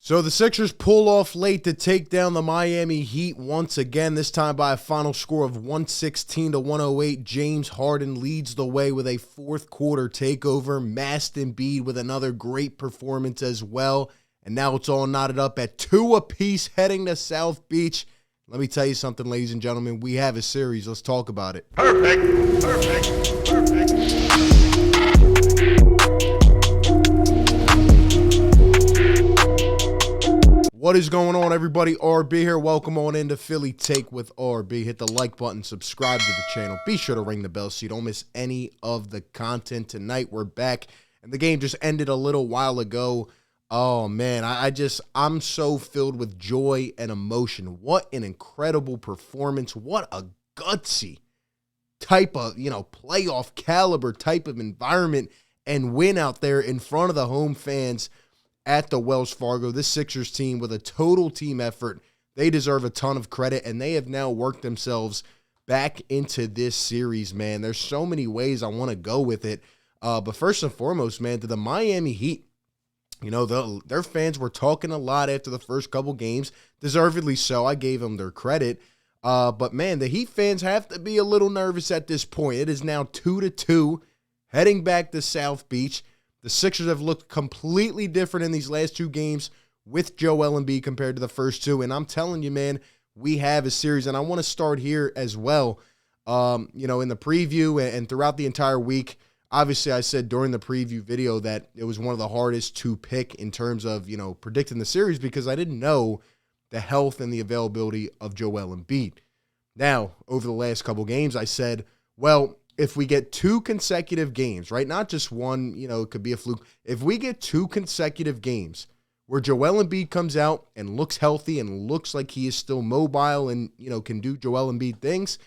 So the Sixers pull off late to take down the Miami Heat once again, this time by a final score of 116-108. James Harden leads the way with a fourth quarter takeover. Masked Embiid with another great performance as well. And now it's all knotted up at 2 apiece heading to South Beach. Let me tell you something, ladies and gentlemen. We have a series. Let's talk about it. Perfect. What is going on, everybody? RB here. Welcome on into Philly Take with RB. Hit the like button, subscribe to the channel. Be sure to ring the bell so you don't miss any of the content. Tonight, we're back, and the game just ended a little while ago. Oh, man, I'm so filled with joy and emotion. What an incredible performance. What a gutsy type of, playoff caliber type of environment and win out there in front of the home fans at the Wells Fargo. This Sixers team with a total team effort, they deserve a ton of credit, and they have now worked themselves back into this series, man. There's so many ways I want to go with it. But first and foremost, man, to the Miami Heat, their fans were talking a lot after the first couple games, deservedly so. I gave them their credit. But, man, the Heat fans have to be a little nervous at this point. It is now 2-2, heading back to South Beach. The Sixers have looked completely different in these last two games with Joel Embiid compared to the first two. And I'm telling you, man, we have a series. And I want to start here as well. In the preview and throughout the entire week, obviously I said during the preview video that it was one of the hardest to pick in terms of, predicting the series because I didn't know the health and the availability of Joel Embiid. Now, over the last couple games, I said, well, if we get 2 consecutive games, right, not just one, it could be a fluke. If we get 2 consecutive games where Joel Embiid comes out and looks healthy and looks like he is still mobile and, can do Joel Embiid things,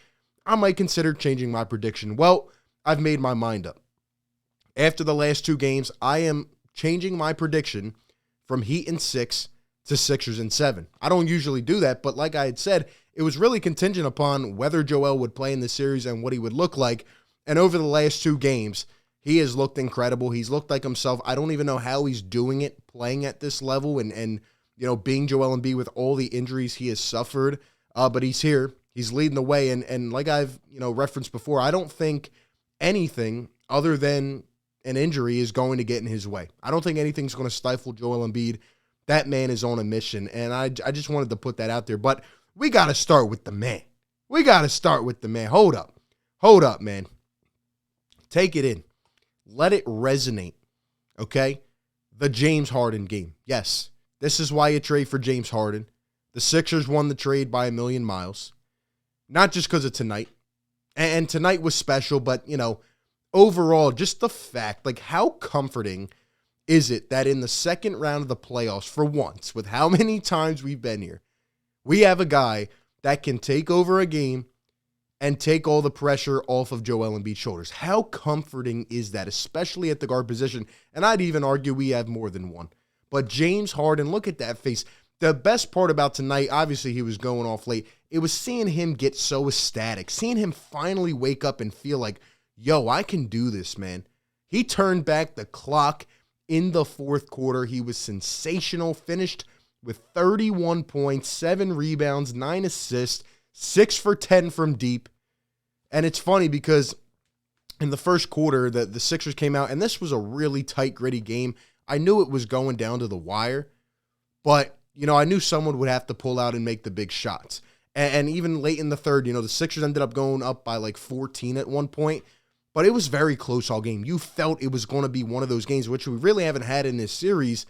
I might consider changing my prediction. Well, I've made my mind up. After the last 2 games, I am changing my prediction from Heat in 6 to Sixers in 7. I don't usually do that, but like I had said, it was really contingent upon whether Joel would play in the series and what he would look like. And over the last 2 games, he has looked incredible. He's looked like himself. I don't even know how he's doing it, playing at this level and being Joel Embiid with all the injuries he has suffered. But he's here. He's leading the way. And like I've, referenced before, I don't think anything other than an injury is going to get in his way. I don't think anything's going to stifle Joel Embiid. That man is on a mission. And I just wanted to put that out there. But we got to start with the man. Hold up, man. Take it in. Let it resonate, okay? The James Harden game. Yes, this is why you trade for James Harden. The Sixers won the trade by a million miles. Not just because of tonight. And tonight was special, but, overall, just the fact, like how comforting is it that in the second round of the playoffs, for once, with how many times we've been here, we have a guy that can take over a game and take all the pressure off of Joel Embiid's shoulders. How comforting is that, especially at the guard position? And I'd even argue we have more than one. But James Harden, look at that face. The best part about tonight, obviously he was going off late, it was seeing him get so ecstatic, seeing him finally wake up and feel like, yo, I can do this, man. He turned back the clock in the fourth quarter. He was sensational, finished with 31 points, 7 rebounds, 9 assists, 6 for 10 from deep. And it's funny because in the first quarter, the Sixers came out, and this was a really tight, gritty game. I knew it was going down to the wire, but, I knew someone would have to pull out and make the big shots. And even late in the third, the Sixers ended up going up by like 14 at one point, but it was very close all game. You felt it was going to be one of those games, which we really haven't had in this series,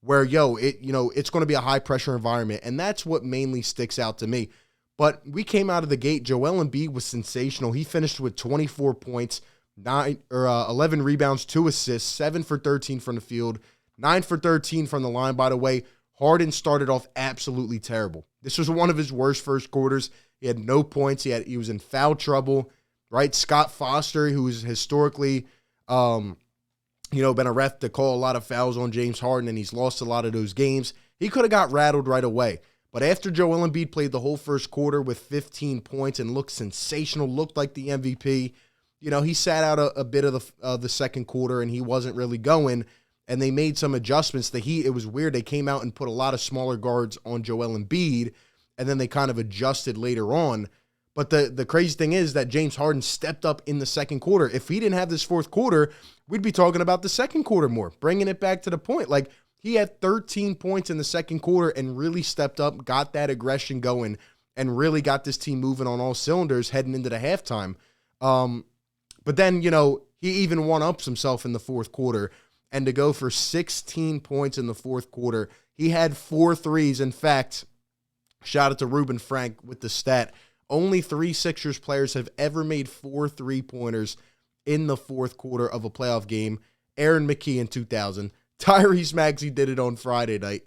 where, it's going to be a high-pressure environment, and that's what mainly sticks out to me. But we came out of the gate. Joel Embiid was sensational. He finished with 24 points, 11 rebounds, 2 assists, 7 for 13 from the field, 9 for 13 from the line. By the way, Harden started off absolutely terrible. This was one of his worst first quarters. He had no points. He was in foul trouble, right? Scott Foster, who is historically, been a ref to call a lot of fouls on James Harden, and he's lost a lot of those games. He could have got rattled right away. But after Joel Embiid played the whole first quarter with 15 points and looked sensational, looked like the MVP, he sat out a bit of the second quarter and he wasn't really going. and they made some adjustments. The Heat, it was weird. They came out and put a lot of smaller guards on Joel Embiid, and then they kind of adjusted later on. But the crazy thing is that James Harden stepped up in the second quarter. If he didn't have this fourth quarter, we'd be talking about the second quarter more, bringing it back to the point. Like, he had 13 points in the second quarter and really stepped up, got that aggression going, and really got this team moving on all cylinders heading into the halftime. But then, he even one-ups himself in the fourth quarter. And to go for 16 points in the fourth quarter, he had 4 threes. In fact, shout out to Ruben Frank with the stat, only 3 Sixers players have ever made 4 3-pointers in the fourth quarter of a playoff game. Aaron McKee in 2000, Tyrese Maxey did it on Friday night,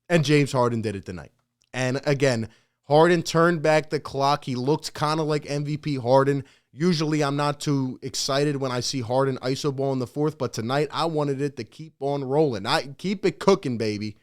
and James Harden did it tonight. And again, Harden turned back the clock. He looked kind of like MVP Harden. Usually I'm not too excited when I see Harden iso ball in the fourth, but tonight I wanted it to keep on rolling. Keep it cooking, baby,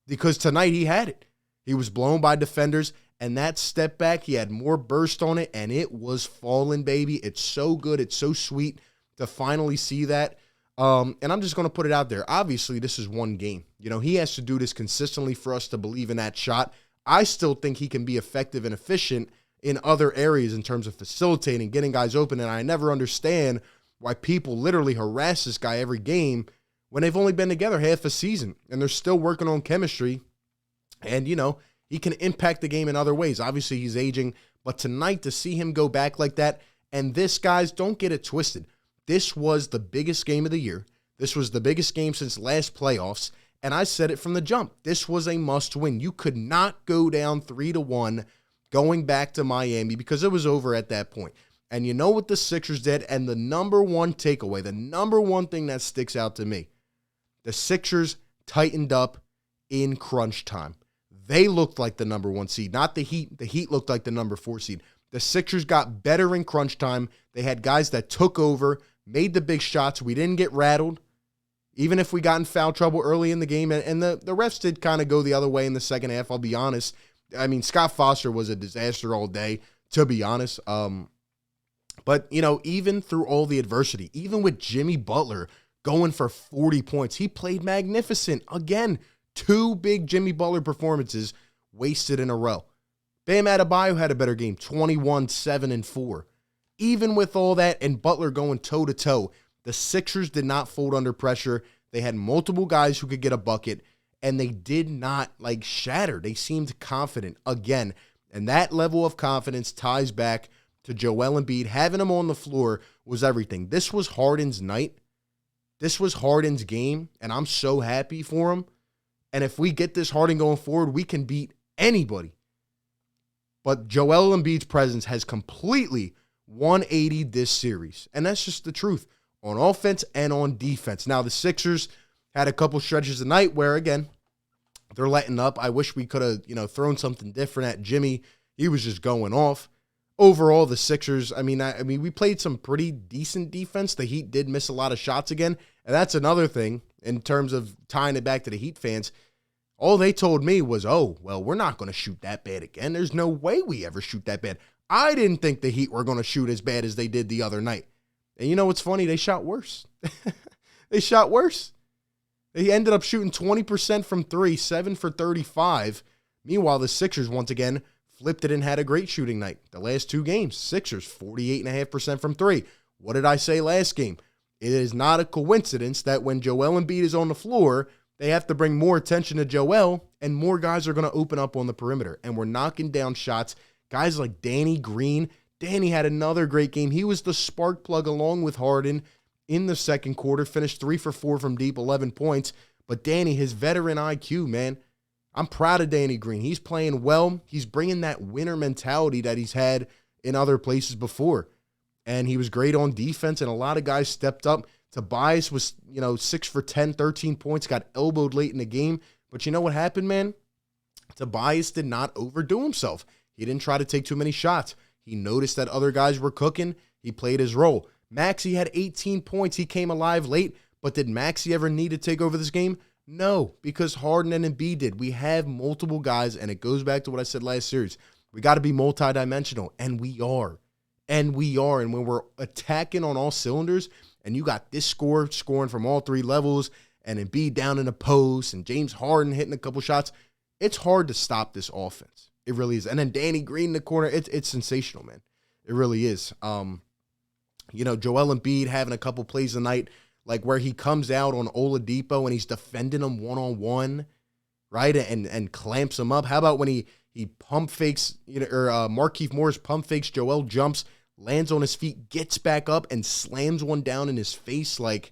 because tonight he had it. He was blown by defenders, and that step back, he had more burst on it, and it was falling, baby. It's so good. It's so sweet to finally see that. And I'm just going to put it out there. Obviously, this is one game. He has to do this consistently for us to believe in that shot. I still think he can be effective and efficient in other areas in terms of facilitating, getting guys open, and I never understand why people literally harass this guy every game when they've only been together half a season, and they're still working on chemistry, and, he can impact the game in other ways. Obviously, he's aging, but tonight to see him go back like that, and this, guys, don't get it twisted. This was the biggest game of the year. This was the biggest game since last playoffs, and I said it from the jump. This was a must-win. You could not go down 3-1 going back to Miami because it was over at that point. And you know what the Sixers did? And the number one takeaway, the number one thing that sticks out to me, the Sixers tightened up in crunch time. They looked like the number 1 seed, not the Heat. The Heat looked like the number 4 seed. The Sixers got better in crunch time. They had guys that took over, made the big shots. We didn't get rattled, even if we got in foul trouble early in the game. And the refs did kind of go the other way in the second half, I'll be honest. I mean, Scott Foster was a disaster all day, to be honest. But, even through all the adversity, even with Jimmy Butler going for 40 points, he played magnificent. Again, 2 big Jimmy Butler performances wasted in a row. Bam Adebayo had a better game, 21, 7, and 4. Even with all that and Butler going toe-to-toe, the Sixers did not fold under pressure. They had multiple guys who could get a bucket, and they did not, shatter. They seemed confident again, and that level of confidence ties back to Joel Embiid. Having him on the floor was everything. This was Harden's night. This was Harden's game, and I'm so happy for him. And if we get this Harden going forward, we can beat anybody. But Joel Embiid's presence has completely 180'd this series. And that's just the truth on offense and on defense. Now, the Sixers had a couple stretches tonight where, again, they're letting up. I wish we could have, thrown something different at Jimmy. He was just going off. Overall, the Sixers, I mean, we played some pretty decent defense. The Heat did miss a lot of shots again. And that's another thing in terms of tying it back to the Heat fans. All they told me was, oh, well, we're not going to shoot that bad again. There's no way we ever shoot that bad. I didn't think the Heat were going to shoot as bad as they did the other night. And you know what's funny? They shot worse. They shot worse. They ended up shooting 20% from 3, 7 for 35. Meanwhile, the Sixers, once again, flipped it and had a great shooting night. The last 2 games, Sixers, 48.5% from 3. What did I say last game? It is not a coincidence that when Joel Embiid is on the floor, they have to bring more attention to Joel, and more guys are going to open up on the perimeter. And we're knocking down shots. Guys like Danny Green. Danny had another great game. He was the spark plug along with Harden in the second quarter. Finished 3 for 4 from deep, 11 points. But Danny, his veteran IQ, man, I'm proud of Danny Green. He's playing well. He's bringing that winner mentality that he's had in other places before. And he was great on defense, and a lot of guys stepped up. Tobias was, 6 for 10, 13 points, got elbowed late in the game. But you know what happened, man? Tobias did not overdo himself. He didn't try to take too many shots. He noticed that other guys were cooking. He played his role. Maxey had 18 points. He came alive late. But did Maxey ever need to take over this game? No, because Harden and Embiid did. We have multiple guys, and it goes back to what I said last series. We got to be multidimensional, and we are. And we are. And when we're attacking on all cylinders, and you got this scoring from all 3 levels, and Embiid down in the post and James Harden hitting a couple shots. It's hard to stop this offense. It really is. And then Danny Green in the corner, it's sensational, man. It really is. Joel Embiid having a couple plays a night, like where he comes out on Oladipo and he's defending him one-on-one, right? And clamps him up. How about when he pump fakes, Markieff Morris pump fakes, Joel jumps, lands on his feet, gets back up, and slams one down in his face. Like,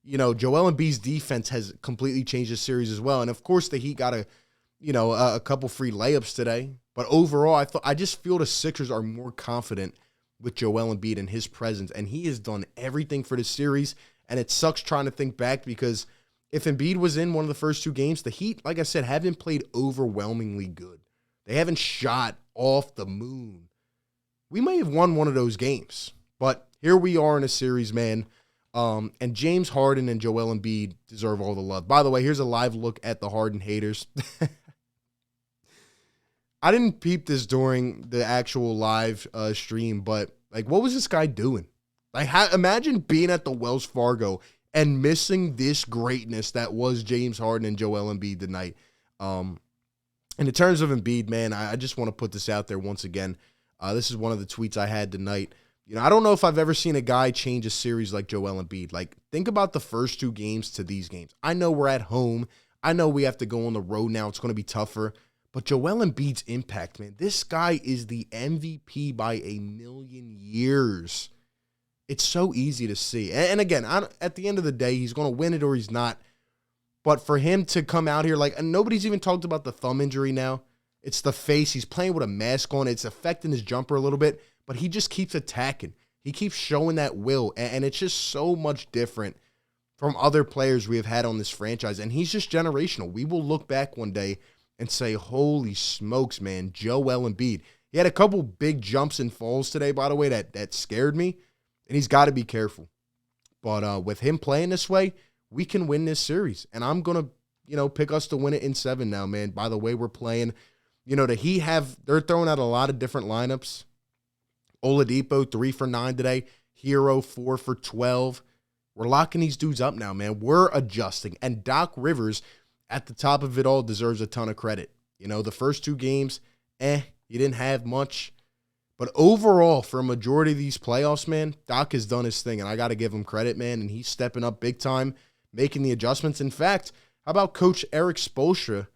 Joel Embiid's defense has completely changed the series as well. And of course, the Heat got a couple free layups today. But overall, I just feel the Sixers are more confident with Joel Embiid and his presence. And he has done everything for this series. And it sucks trying to think back because if Embiid was in one of the first two games, the Heat, like I said, haven't played overwhelmingly good. They haven't shot off the moon. We may have won one of those games. But here we are in a series, man. And James Harden and Joel Embiid deserve all the love. By the way, here's a live look at the Harden haters. I didn't peep this during the actual live stream, but like, what was this guy doing? Like, imagine being at the Wells Fargo and missing this greatness that was James Harden and Joel Embiid tonight. And in terms of Embiid, man, I just want to put this out there once again. This is one of the tweets I had tonight. I don't know if I've ever seen a guy change a series like Joel Embiid. Like, think about the first two games to these games. I know we're at home. I know we have to go on the road now. It's going to be tougher. But Joel Embiid's impact, man, this guy is the MVP by a million years. It's so easy to see. And again, at the end of the day, he's going to win it or he's not. But for him to come out here, and nobody's even talked about the thumb injury now. It's the face. He's playing with a mask on. It's affecting his jumper a little bit. But he just keeps attacking. He keeps showing that will. And it's just so much different from other players we have had on this franchise. And he's just generational. We will look back one day and say, holy smokes, man, Joel Embiid. He had a couple big jumps and falls today, by the way, that scared me. And he's got to be careful. But with him playing this way, we can win this series. And I'm going to, pick us to win it in 7 now, man. By the way, we're playing. The Heat they're throwing out a lot of different lineups. Oladipo, 3 for 9 today. Hero, 4 for 12. We're locking these dudes up now, man. We're adjusting. And Doc Rivers, at the top of it all, deserves a ton of credit. The first 2 games, he didn't have much. But overall, for a majority of these playoffs, man, Doc has done his thing, and I got to give him credit, man. And he's stepping up big time, making the adjustments. In fact, how about Coach Eric Spoelstra?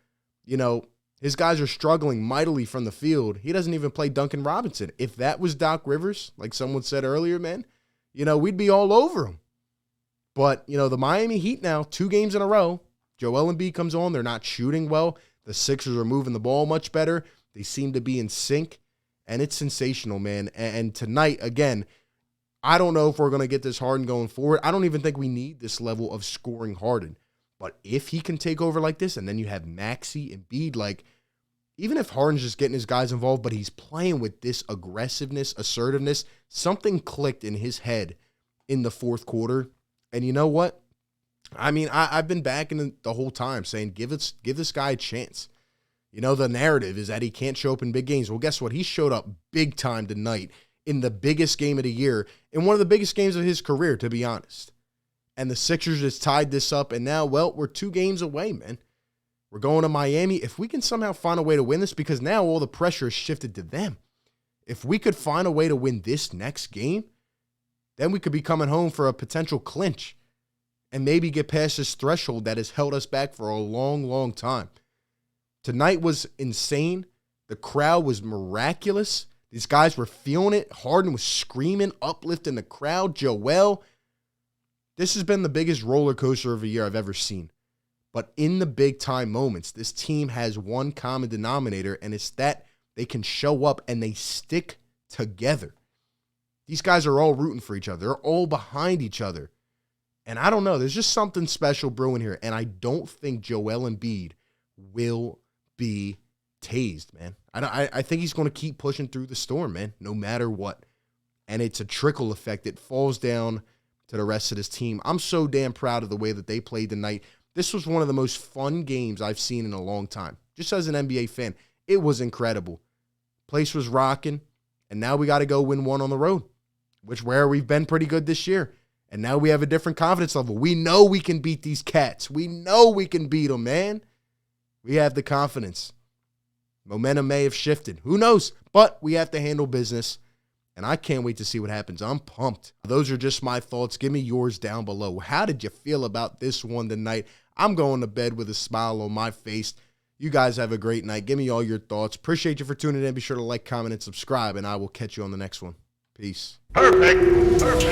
His guys are struggling mightily from the field. He doesn't even play Duncan Robinson. If that was Doc Rivers, like someone said earlier, man, we'd be all over him. But, the Miami Heat now, 2 games in a row, Joel Embiid comes on. They're not shooting well. The Sixers are moving the ball much better. They seem to be in sync. And it's sensational, man. And tonight, again, I don't know if we're going to get this Harden going forward. I don't even think we need this level of scoring Harden. But if he can take over like this, and then you have Maxey and Embiid, even if Harden's just getting his guys involved, but he's playing with this aggressiveness, assertiveness, something clicked in his head in the fourth quarter. And you know what? I mean, I've been backing the whole time saying, give this guy a chance. The narrative is that he can't show up in big games. Well, guess what? He showed up big time tonight in the biggest game of the year, in one of the biggest games of his career, to be honest. And the Sixers just tied this up, and now, we're 2 games away, man. We're going to Miami. If we can somehow find a way to win this, because now all the pressure is shifted to them. If we could find a way to win this next game, then we could be coming home for a potential clinch and maybe get past this threshold that has held us back for a long, long time. Tonight was insane. The crowd was miraculous. These guys were feeling it. Harden was screaming, uplifting the crowd. Joel. This has been the biggest roller coaster of a year I've ever seen. But in the big-time moments, this team has one common denominator, and it's that they can show up and they stick together. These guys are all rooting for each other. They're all behind each other. And I don't know. There's just something special brewing here. And I don't think Joel Embiid will be tased, man. I think he's going to keep pushing through the storm, man, no matter what. And it's a trickle effect. It falls down to the rest of this team. I'm so damn proud of the way that they played tonight. This was one of the most fun games I've seen in a long time. Just as an NBA fan, it was incredible. Place was rocking, and now we got to go win one on the road, where we've been pretty good this year. And now we have a different confidence level. We know we can beat these cats. We know we can beat them, man. We have the confidence. Momentum may have shifted. Who knows? But we have to handle business. And I can't wait to see what happens. I'm pumped. Those are just my thoughts. Give me yours down below. How did you feel about this one tonight? I'm going to bed with a smile on my face. You guys have a great night. Give me all your thoughts. Appreciate you for tuning in. Be sure to like, comment, and subscribe. And I will catch you on the next one. Peace. Perfect. Perfect.